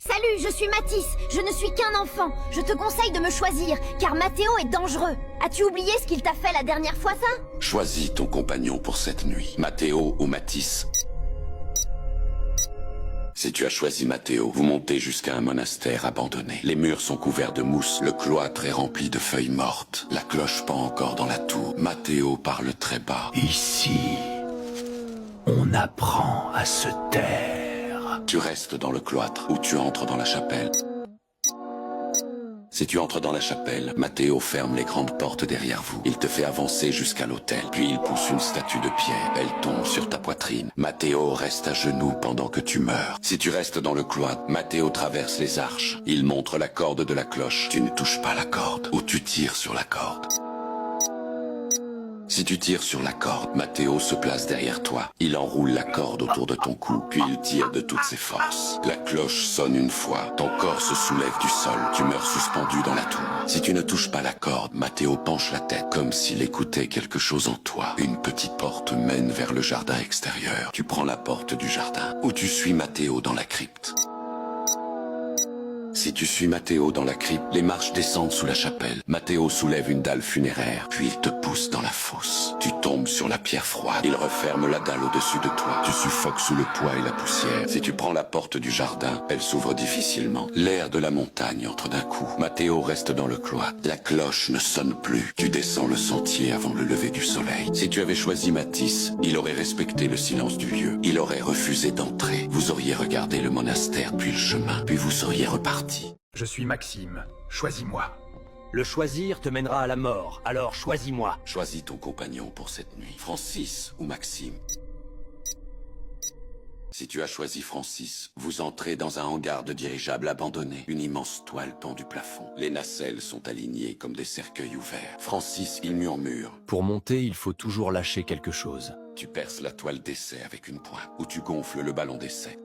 Salut, je suis Matisse, je ne suis qu'un enfant. Je te conseille de me choisir, car Mathéo est dangereux. As-tu oublié ce qu'il t'a fait la dernière fois, ça? Choisis ton compagnon pour cette nuit, Mathéo ou Matisse. Si tu as choisi Mathéo, vous montez jusqu'à un monastère abandonné. Les murs sont couverts de mousse, le cloître est rempli de feuilles mortes. La cloche pend encore dans la tour. Mathéo parle très bas. Ici, on apprend à se taire. Tu restes dans le cloître ou tu entres dans la chapelle. Si tu entres dans la chapelle, Mathéo ferme les grandes portes derrière vous. Il te fait avancer jusqu'à l'autel, puis il pousse une statue de pierre. Elle tombe sur ta poitrine. Mathéo reste à genoux pendant que tu meurs. Si tu restes dans le cloître, Mathéo traverse les arches. Il montre la corde de la cloche. Tu ne touches pas la corde, ou tu tires sur la corde. Si tu tires sur la corde, Mathéo se place derrière toi. Il enroule la corde autour de ton cou, puis il tire de toutes ses forces. La cloche sonne une fois, ton corps se soulève du sol, tu meurs suspendu dans la tour. Si tu ne touches pas la corde, Mathéo penche la tête, comme s'il écoutait quelque chose en toi. Une petite porte mène vers le jardin extérieur. Tu prends la porte du jardin, ou tu suis Mathéo dans la crypte. Si tu suis Mathéo dans la crypte, les marches descendent sous la chapelle. Mathéo soulève une dalle funéraire, puis il te pousse dans la fosse. Tu tombes sur la pierre froide. Il referme la dalle au-dessus de toi. Tu suffoques sous le poids et la poussière. Si tu prends la porte du jardin, elle s'ouvre difficilement. L'air de la montagne entre d'un coup. Mathéo reste dans le cloître. La cloche ne sonne plus. Tu descends le sentier avant le lever du soleil. Si tu avais choisi Matisse, il aurait respecté le silence du lieu. Il aurait refusé d'entrer. Vous auriez regardé le monastère puis le chemin, puis vous seriez reparti. Je suis Maxime, choisis-moi. Le choisir te mènera à la mort, alors choisis-moi. Choisis ton compagnon pour cette nuit, Francis ou Maxime. Si tu as choisi Francis, vous entrez dans un hangar de dirigeable abandonné. Une immense toile pend du plafond. Les nacelles sont alignées comme des cercueils ouverts. Francis, il murmure. Pour monter, il faut toujours lâcher quelque chose. Tu perces la toile d'essai avec une pointe, ou tu gonfles le ballon d'essai.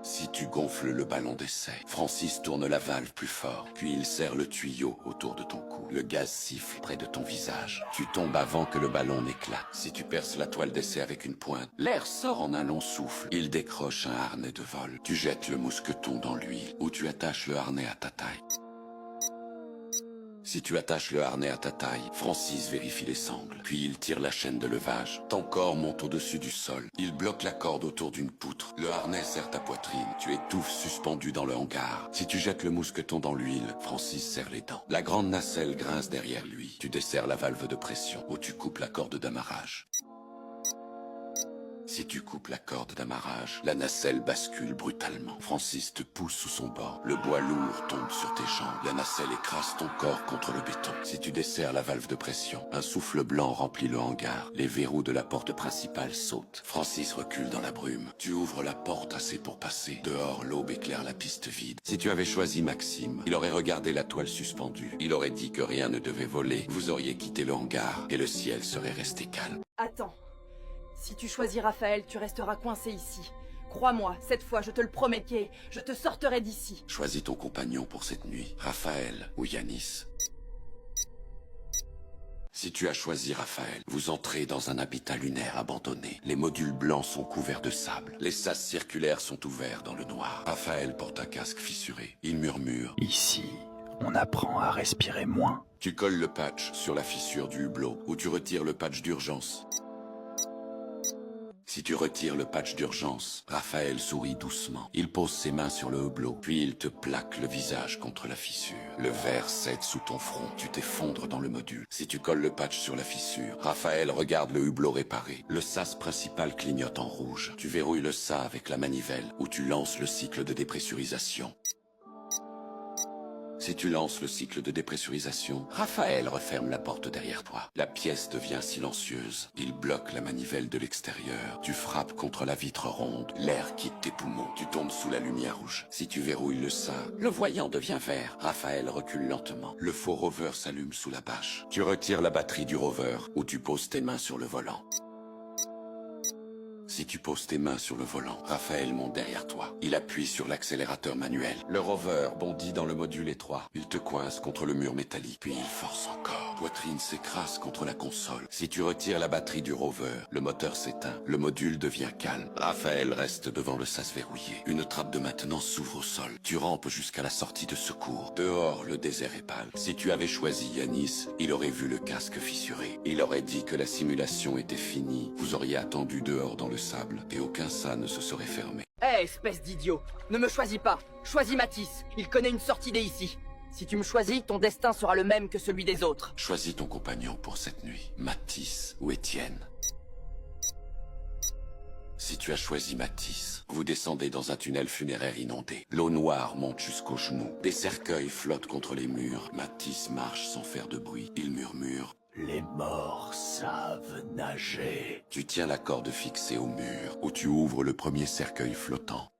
Si tu gonfles le ballon d'essai, Francis tourne la valve plus fort, puis il serre le tuyau autour de ton cou. Le gaz siffle près de ton visage. Tu tombes avant que le ballon n'éclate. Si tu perces la toile d'essai avec une pointe, l'air sort en un long souffle. Il décroche un harnais de vol. Tu jettes le mousqueton dans l'huile, ou tu attaches le harnais à ta taille. Si tu attaches le harnais à ta taille, Francis vérifie les sangles, puis il tire la chaîne de levage. Ton corps monte au-dessus du sol. Il bloque la corde autour d'une poutre. Le harnais serre ta poitrine. Tu étouffes suspendu dans le hangar. Si tu jettes le mousqueton dans l'huile, Francis serre les dents. La grande nacelle grince derrière lui. Tu desserres la valve de pression, ou tu coupes la corde d'amarrage. Si tu coupes la corde d'amarrage, la nacelle bascule brutalement. Francis te pousse sous son bord. Le bois lourd tombe sur tes jambes. La nacelle écrase ton corps contre le béton. Si tu desserres la valve de pression, un souffle blanc remplit le hangar. Les verrous de la porte principale sautent. Francis recule dans la brume. Tu ouvres la porte assez pour passer. Dehors, l'aube éclaire la piste vide. Si tu avais choisi Maxime, il aurait regardé la toile suspendue. Il aurait dit que rien ne devait voler. Vous auriez quitté le hangar et le ciel serait resté calme. Attends. Si tu choisis Raphaël, tu resteras coincé ici. Crois-moi, cette fois, je te le promets, Kay, je te sortirai d'ici. Choisis ton compagnon pour cette nuit, Raphaël ou Yanis. Si tu as choisi Raphaël, vous entrez dans un habitat lunaire abandonné. Les modules blancs sont couverts de sable. Les sas circulaires sont ouverts dans le noir. Raphaël porte un casque fissuré. Il murmure. Ici, on apprend à respirer moins. Tu colles le patch sur la fissure du hublot, ou tu retires le patch d'urgence. Si tu retires le patch d'urgence, Raphaël sourit doucement. Il pose ses mains sur le hublot, puis il te plaque le visage contre la fissure. Le verre cède sous ton front, tu t'effondres dans le module. Si tu colles le patch sur la fissure, Raphaël regarde le hublot réparé. Le sas principal clignote en rouge. Tu verrouilles le sas avec la manivelle, ou tu lances le cycle de dépressurisation. Si tu lances le cycle de dépressurisation, Raphaël referme la porte derrière toi. La pièce devient silencieuse. Il bloque la manivelle de l'extérieur. Tu frappes contre la vitre ronde. L'air quitte tes poumons. Tu tombes sous la lumière rouge. Si tu verrouilles le sein, le voyant devient vert. Raphaël recule lentement. Le faux rover s'allume sous la bâche. Tu retires la batterie du rover, ou tu poses tes mains sur le volant. Si tu poses tes mains sur le volant, Raphaël monte derrière toi. Il appuie sur l'accélérateur manuel. Le rover bondit dans le module étroit. Il te coince contre le mur métallique, puis il force encore. Poitrine s'écrase contre la console. Si tu retires la batterie du rover, le moteur s'éteint. Le module devient calme. Raphaël reste devant le sas verrouillé. Une trappe de maintenance s'ouvre au sol. Tu rampes jusqu'à la sortie de secours. Dehors, le désert est pâle. Si tu avais choisi Yanis, il aurait vu le casque fissuré. Il aurait dit que la simulation était finie. Vous auriez attendu dehors dans le sable et aucun sas ne se serait fermé. Hé, espèce d'idiot! Ne me choisis pas! Choisis Matisse! Il connaît une sortie dès ici! Si tu me choisis, ton destin sera le même que celui des autres. Choisis ton compagnon pour cette nuit, Matisse ou Étienne. Si tu as choisi Matisse, vous descendez dans un tunnel funéraire inondé. L'eau noire monte jusqu'aux genoux. Des cercueils flottent contre les murs. Matisse marche sans faire de bruit. Il murmure. Les morts savent nager. Tu tiens la corde fixée au mur, où tu ouvres le premier cercueil flottant.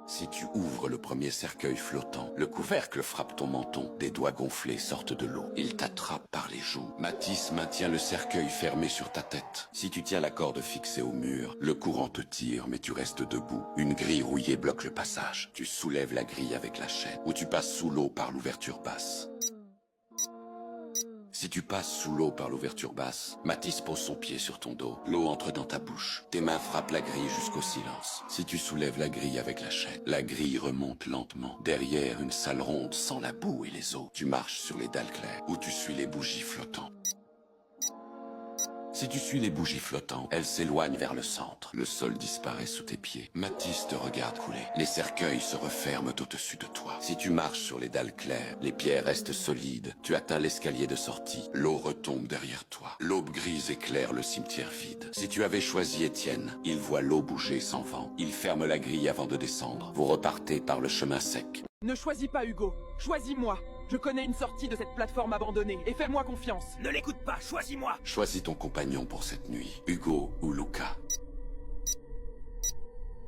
Si tu ouvres le premier cercueil flottant, le couvercle frappe ton menton. Des doigts gonflés sortent de l'eau. Il t'attrape par les joues. Matisse maintient le cercueil fermé sur ta tête. Si tu tiens la corde fixée au mur, le courant te tire, mais tu restes debout. Une grille rouillée bloque le passage. Tu soulèves la grille avec la chaîne, ou tu passes sous l'eau par l'ouverture basse. Si tu passes sous l'eau par l'ouverture basse, Matisse pose son pied sur ton dos. L'eau entre dans ta bouche. Tes mains frappent la grille jusqu'au silence. Si tu soulèves la grille avec la chaîne, la grille remonte lentement. Derrière une salle ronde sans la boue et les eaux. Tu marches sur les dalles claires, où tu suis les bougies flottantes. Si tu suis les bougies flottantes, elles s'éloignent vers le centre. Le sol disparaît sous tes pieds. Matisse te regarde couler. Les cercueils se referment au-dessus de toi. Si tu marches sur les dalles claires, les pierres restent solides. Tu atteins l'escalier de sortie. L'eau retombe derrière toi. L'aube grise éclaire le cimetière vide. Si tu avais choisi Étienne, il voit l'eau bouger sans vent. Il ferme la grille avant de descendre. Vous repartez par le chemin sec. Ne choisis pas Hugo, choisis-moi. Je connais une sortie de cette plateforme abandonnée et fais-moi confiance. Ne l'écoute pas, choisis-moi! Choisis ton compagnon pour cette nuit, Hugo ou Luca.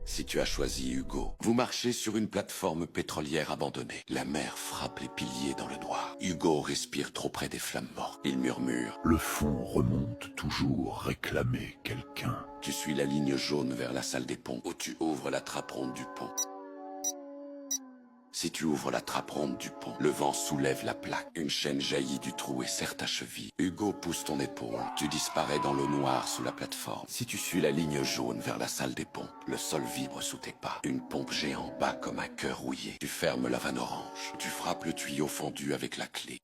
Si tu as choisi Hugo, vous marchez sur une plateforme pétrolière abandonnée. La mer frappe les piliers dans le noir. Hugo respire trop près des flammes mortes. Il murmure. Le fond remonte toujours réclamer quelqu'un. Tu suis la ligne jaune vers la salle des ponts, où tu ouvres la trappe ronde du pont. Si tu ouvres la trappe ronde du pont, le vent soulève la plaque. Une chaîne jaillit du trou et serre ta cheville. Hugo pousse ton épaule. Tu disparais dans l'eau noire sous la plateforme. Si tu suis la ligne jaune vers la salle des pompes, le sol vibre sous tes pas. Une pompe géante bat comme un cœur rouillé. Tu fermes la vanne orange. Tu frappes le tuyau fendu avec la clé.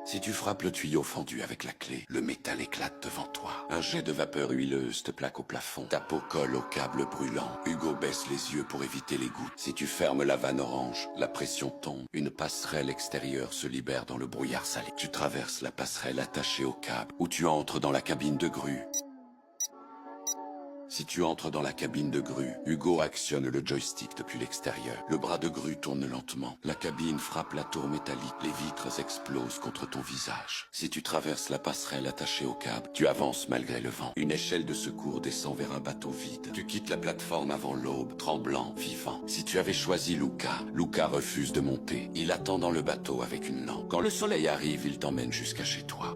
Si tu frappes le tuyau fendu avec la clé, le métal éclate devant toi. Un jet de vapeur huileuse te plaque au plafond. Ta peau colle au câble brûlant. Hugo baisse les yeux pour éviter les gouttes. Si tu fermes la vanne orange, la pression tombe. Une passerelle extérieure se libère dans le brouillard salé. Tu traverses la passerelle attachée au câble, où tu entres dans la cabine de grue. Si tu entres dans la cabine de grue, Hugo actionne le joystick depuis l'extérieur. Le bras de grue tourne lentement. La cabine frappe la tour métallique. Les vitres explosent contre ton visage. Si tu traverses la passerelle attachée au câble, tu avances malgré le vent. Une échelle de secours descend vers un bateau vide. Tu quittes la plateforme avant l'aube, tremblant, vivant. Si tu avais choisi Luca, Luca refuse de monter. Il attend dans le bateau avec une lampe. Quand le soleil arrive, il t'emmène jusqu'à chez toi.